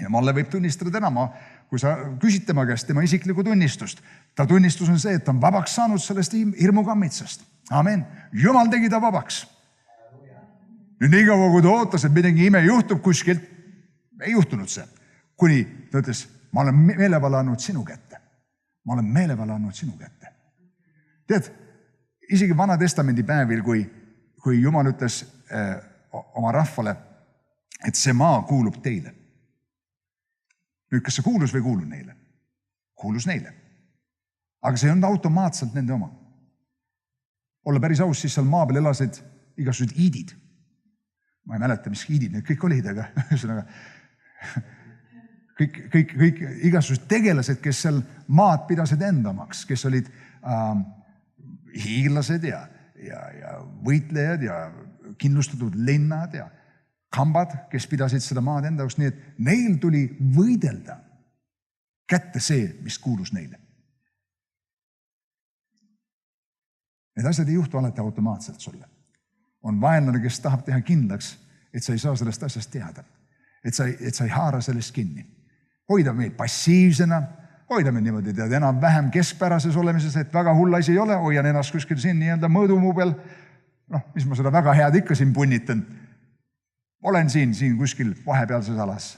Ja Malle võib tunnistada täna, kui sa küsid tema käest tema isiklikku tunnistust, ta tunnistus on see, et ta on vabaks saanud sellest hirmukammitsest. Amen. Jumal tegi ta vabaks. Nüüd nii kaua, kui ta ootas, et midagi ime juhtub kuskilt, ei juhtunud see. Kuni ta ütles, ma olen meelevala andnud sinu kätte. Ma olen meelevala andnud sinu kätte. Tead, isegi Vana Testamendi päevil, kui Jumal ütles oma rahvale, et see maa kuulub teile. Nüüd, kas see kuulus või kuulu neile? Kuulus neile. Aga see on automaatselt nende oma. Olla päris aus, siis seal maa peal elasid igasugused iidid. Ma ei mäleta, mis iidid need kõik olid, aga ühesõnaga kõik igasugused tegelased, kes seal maad pidasid endamaks, kes olid hiiglased ja võitlejad ja kindlustatud linnad ja kambad, kes pidasid seda maad enda jaoks, nii et neil tuli võidelda kätte see, mis kuulus neile. Need asjad ei juhtu alati automaatselt sulle. On vaenlane, kes tahab teha kindlaks, et sa ei saa sellest asjast teada. Et sa ei haara sellest kinni. Hoida meid passiivsena, hoida meid niimoodi, tead, enam vähem keskpärases olemises, et väga hull asi ei ole, hoian ennast kuskil siin nii-öelda mõõdumuu peal. Mis ma seda väga head ikka siin punnitan. Olen siin kuskil vahepealses alas.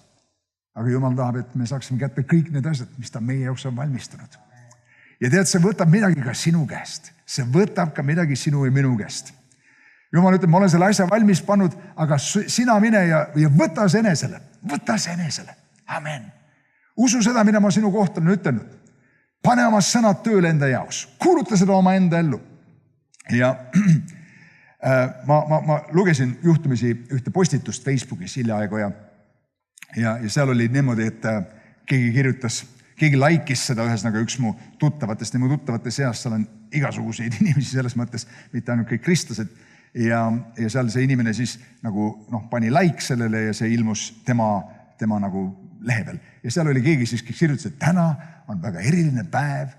Aga Jumal tahab, et me saaksime kätte kõik need asjad, mis ta meie jaoks on valmistanud. Ja tead, see võtab midagi ka sinu käest. See võtab ka midagi sinu ja minu käest. Jumal ütleb, ma olen selle asja valmis pannud, aga sina mine ja võta see enesele. Võta see enesele. Amen. Usu seda, mida ma sinu kohta olen ütelnud. Pane oma sõnad tööle enda jaoks. Kuuluta seda oma enda ellu. Ja ma lugesin juhtumisi ühte postitust Facebookis hiljaaegu ja seal oli niimoodi, et keegi kirjutas, keegi laikis seda ühesõnaga üks mu tuttavatest ja mu tuttavate seas, seal on igasuguseid inimesi selles mõttes, mitte ainult kõik kristlased ja seal see inimene siis nagu pani like sellele ja see ilmus tema nagu lehe peal. Ja seal oli keegi siis, kes kirjutas, et täna on väga eriline päev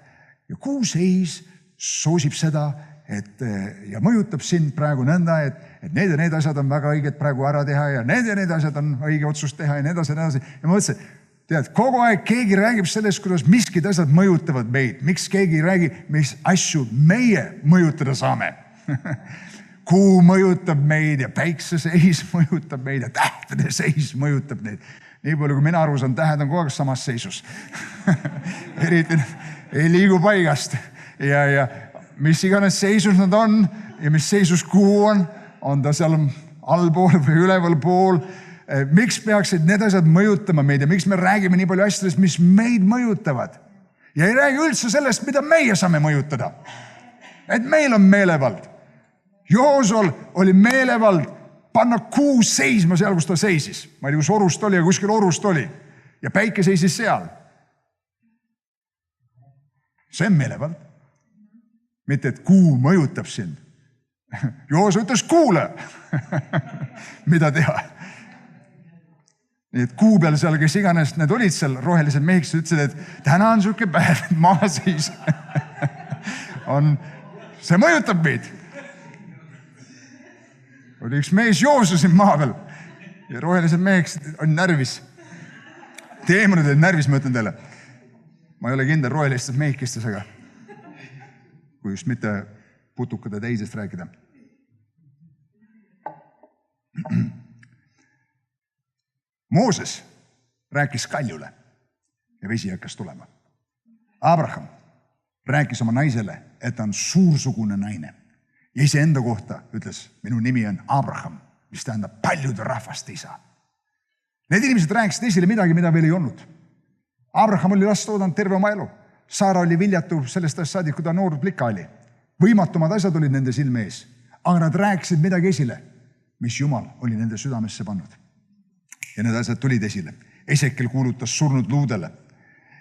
ja kuu seis soosib seda, ja mõjutab sind praegu nõnda, et need ja need asjad on väga õiged praegu ära teha ja need asjad on õige otsust teha ja need asjad. Ja ma mõtlesin, tead, kogu aeg keegi räägib sellest, kuidas miskid asjad mõjutavad meid. Miks keegi ei räägi, mis asju meie mõjutada saame? Kuu mõjutab meid ja päikse seis mõjutab meid ja tähtede seis mõjutab neid. Nii palju, kui mina aru saan, tähed on kogu aeg samas seisus. Eriti ei liigu paigast ja mis iganes seisus nad on ja mis seisus kuu on ta seal allpool või üleval pool. Miks peaksid need asjad mõjutama meid ja miks me räägime nii palju asjadest, mis meid mõjutavad? Ja ei räägi üldse sellest, mida meie saame mõjutada. Et meil on meelevald. Joosol oli meelevald panna kuu seisma seal, kus ta seisis. Ma ei tea, kus orust oli ja kuskil orust oli. Ja päike seisis seal. See on meelevald. Mitte, et kuu mõjutab sind. Joosa ütles kuule, mida teha. Nii et kuu peal seal, kes iganes need olid seal rohelised mehiks, ütlesid, et täna on siuke päev, et maa seis. See mõjutab meid. Oli üks mees Joosa siin maa peal. ja rohelised meheks on närvis. Teemonid olid närvis, ma ütlen teile. Ma ei ole kindel rohelistes mehikestes, aga kui just mitte putukate teisest rääkida. Mooses rääkis kaljule ja vesi hakkas tulema. Abraham rääkis oma naisele, et ta on suursugune naine. Ja iseenda kohta ütles, minu nimi on Abraham, mis tähendab paljude rahvaste isa. Need inimesed rääkisid esile midagi, mida veel ei olnud. Abraham oli last oodanud terve oma elu. Saara oli viljatu sellest ajast saadik, kui ta noor plika oli. Võimatumad asjad olid nende silme ees. Aga nad rääkisid midagi esile, mis Jumal oli nende südamesse pannud. Ja need asjad tulid esile. Esekiel kuulutas surnud luudele.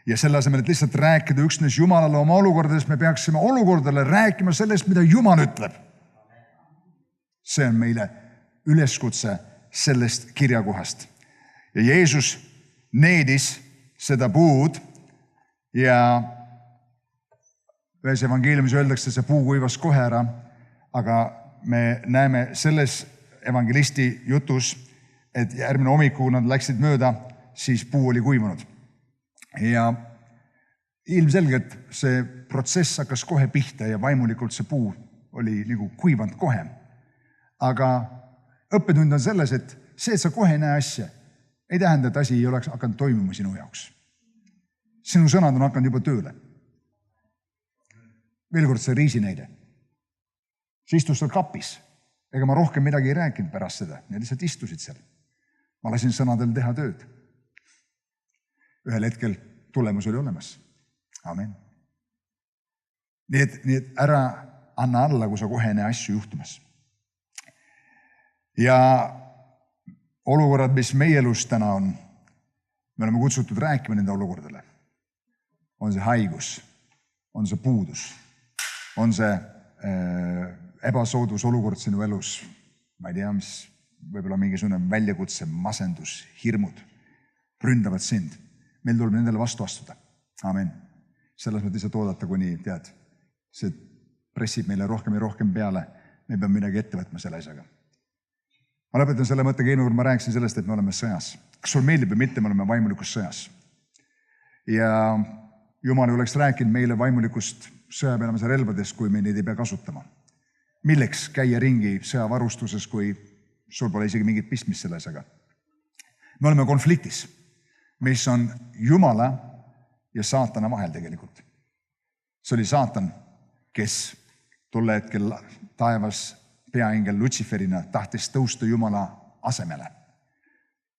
Ja selle asemel, et lihtsalt rääkida üksnes Jumalale oma olukordades, me peaksime olukordale rääkima sellest, mida Jumal ütleb. See on meile üleskutse sellest kirjakohast. Ja Jeesus needis seda puud ja ühes evangeeliumis öeldakse, see puu kuivas kohe ära, aga me näeme selles evangelisti jutus, et järgmine hommiku, kui nad läksid mööda, siis puu oli kuivanud. Ja ilmselgelt see protsess hakkas kohe pihta ja vaimulikult see puu oli nagu kuivanud kohe. Aga õppetund on selles, et see, et sa kohe näe asja, ei tähenda, et asi ei oleks hakanud toimima sinu jaoks. Sinu sõnad on hakanud juba tööle. Veel kord see riisinäide. Sa istus seal kapis. Ega ma rohkem midagi ei rääkinud pärast seda. Need lihtsalt istusid seal. Ma lasin sõnadel teha tööd. Ühel hetkel tulemus oli olemas. Amen. Nii et ära anna alla, kui sa kohe näe asju juhtumas. Ja olukorrad, mis meie elus täna on, me oleme kutsutud rääkima nende olukordadele. On see haigus, on see puudus, on see ebasoodus olukord sinu elus, ma ei tea, mis võib-olla mingisugune väljakutse, masendus, hirmud ründavad sind. Meil tuleb nendele vastu astuda. Amen. Selles mõttes lihtsalt oodata, kuni tead, see pressib meile rohkem ja rohkem peale. Me peame midagi ette võtma selle asjaga. Ma lõpetan selle mõttega, eelmine kord ma rääkisin sellest, et me oleme sõjas. Kas sul meeldib või mitte, me oleme vaimulikus sõjas. Ja Jumal ei oleks rääkinud meile vaimulikust sõjapealemise relvadest, kui me neid ei pea kasutama. Milleks käia ringi sõjavarustuses, kui sul pole isegi mingit pistmist selle asjaga? Me oleme konfliktis, mis on Jumala ja saatana vahel tegelikult. See oli saatan, kes tolle hetkel taevas peaingel Lutsiferina tahtis tõusta Jumala asemele.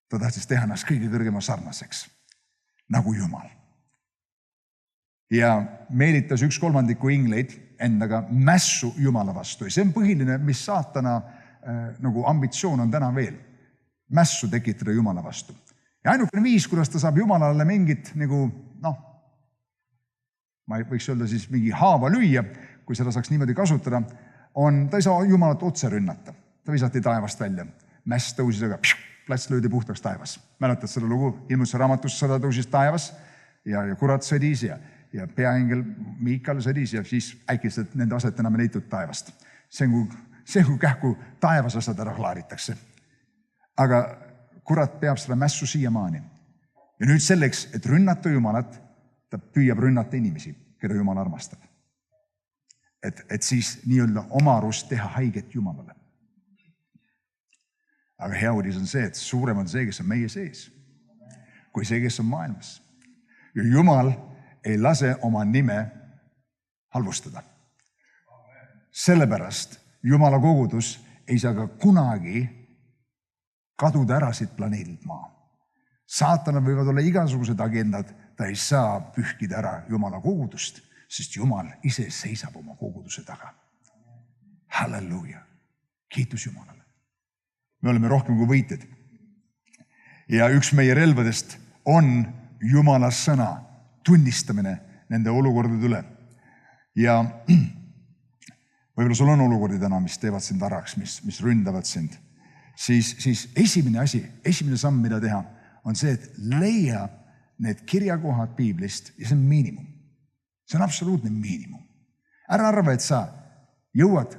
Ta tahtis teha ennast kõige kõrgema sarnaseks, nagu Jumal. Ja meelitas 1/3 ingleid endaga mässu Jumala vastu. Ja see on põhiline, mis saatana nagu ambitsioon on täna veel. Mässu tekitada Jumala vastu. Ja ainukene viis, kuidas ta saab Jumalale mingit nagu, ma võiks öelda siis mingi haava lüüa, kui seda saaks niimoodi kasutada, on, ta ei saa Jumalat otse rünnata. Ta visati taevast välja. Mäss tõusis, aga plats löödi puhtaks taevas. Mäletad seda lugu? Ilmutuse raamatus sõda tõusis taevas ja kurat sõdis ja peaingel Miikal sõdis ja siis äkitselt nende aset enam ei leitud taevast. See on kui kähku taevas asjad ära klaaritakse. Aga kurat peab seda mässu siiamaani. Ja nüüd selleks, et rünnata Jumalat, ta püüab rünnata inimesi, keda Jumal armastab. Et siis nii-öelda omarust teha haiget Jumalale. Aga hea uudis on see, et suurem on see, kes on meie sees, kui see, kes on maailmas. Ja Jumal ei lase oma nime halvustada. Sellepärast Jumala kogudus ei saa ka kunagi kaduda ära siit planeedilt maa. Saatanal võivad olla igasugused agendad, ta ei saa pühkida ära Jumala kogudust, sest Jumal ise seisab oma koguduse taga. Halleluuja. Kiitus Jumalale. Me oleme rohkem kui võited. Ja üks meie relvadest on Jumala sõna tunnistamine nende olukordade üle. Ja võib-olla sul on olukordi täna, mis teevad sind varaks, mis ründavad sind. Siis esimene samm, mida teha, on see, et leia need kirjakohad piiblist ja see on miinimum. See on absoluutne miinimum. Ära arva, et sa jõuad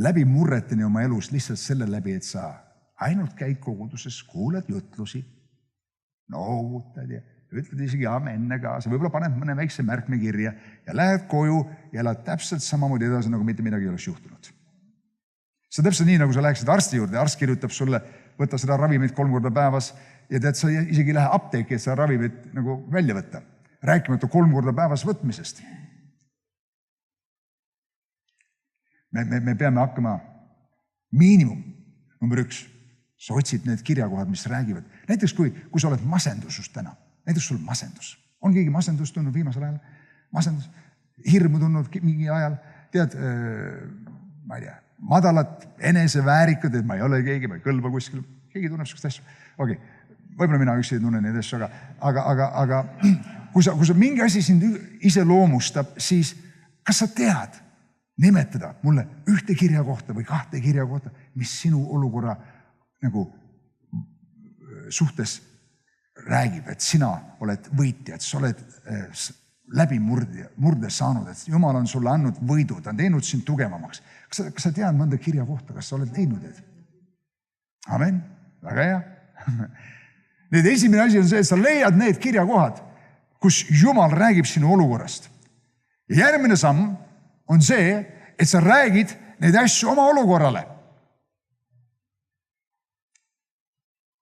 läbi murreteni oma elus lihtsalt selle läbi, et sa ainult käid koguduses, kuulad jutlusi, noogutad ja ütled isegi amenne kaasa, võib-olla paned mõne väikse märkme kirja ja lähed koju ja elad täpselt samamoodi edasi, nagu mitte midagi ei oleks juhtunud. See on täpselt nii, nagu sa läheksid arsti juurde, arst kirjutab sulle, võtta seda ravimit 3 korda päevas ja tead, sa isegi ei lähe apteeki, et seda ravimit nagu välja võtta. Rääkimata 3 korda päevas võtmisest. Me peame hakkama miinimum, number 1, sa otsid need kirjakohad, mis räägivad. Näiteks kui sa oled masendusus täna, näiteks sul masendus. On keegi masendus tulnud viimasel ajal? Masendus, hirmu tulnud mingi ajal, tead, ma ei tea, madalat eneseväärikad, et ma ei ole keegi, ma ei kõlba kuskil. Keegi tunneb sellist asju. Okei, võib-olla mina üksi ei tunne neid asju, aga kui sa mingi asi sind iseloomustab, siis kas sa tead nimetada mulle 1 kirja kohta või 2 kirja kohta, mis sinu olukorra nagu suhtes räägib, et sina oled võitja, et sa oled läbimurde saanud, et Jumal on sulle andnud võidu, ta on teinud sind tugevamaks. Kas sa tead mõnda kirja kohta, kas sa oled teinud need? Amen, väga hea. Nüüd esimene asi on see, et sa leiad need kirjakohad, kus Jumal räägib sinu olukorrast. Ja järgmine samm on see, et sa räägid neid asju oma olukorrale.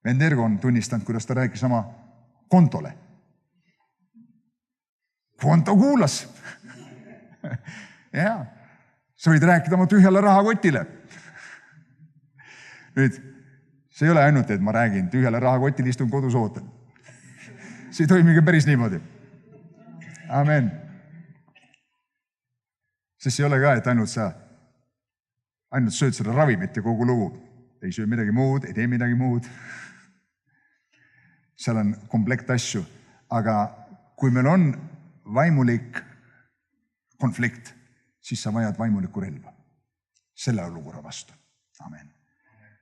Vend Ergo on tunnistanud, kuidas ta rääkis oma kontole. Konto kuulas. Ja, sa võid rääkida oma tühjale rahakotile. Nüüd, see ei ole ainult, et ma räägin tühjale rahakotile, istun kodus ootan. See ei toimigi päris niimoodi. Amen. Sest ei ole ka, et ainult sööd seda ravimit ja kogu lugu. Ei söö midagi muud, ei tee midagi muud. Seal on komplekt asju. Aga kui meil on vaimulik konflikt, siis sa vajad vaimulikku relva selle olukorra vastu. Amen.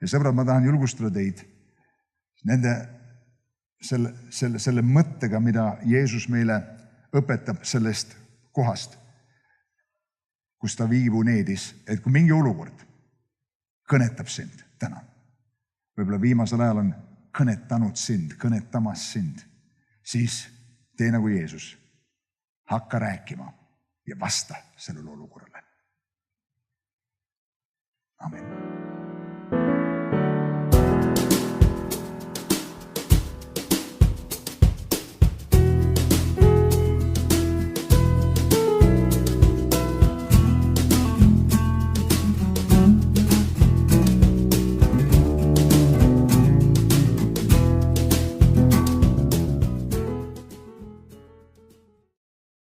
Ja sõbrad, ma tahan julgustada teid selle mõttega, mida Jeesus meile õpetab sellest kohast, kus ta viibu needis, et kui mingi olukord kõnetab sind täna, võib-olla viimasel ajal on kõnetanud sind, kõnetamas sind, siis tee nagu Jeesus. Hakka rääkima ja vasta sellele olukorrale. Amen.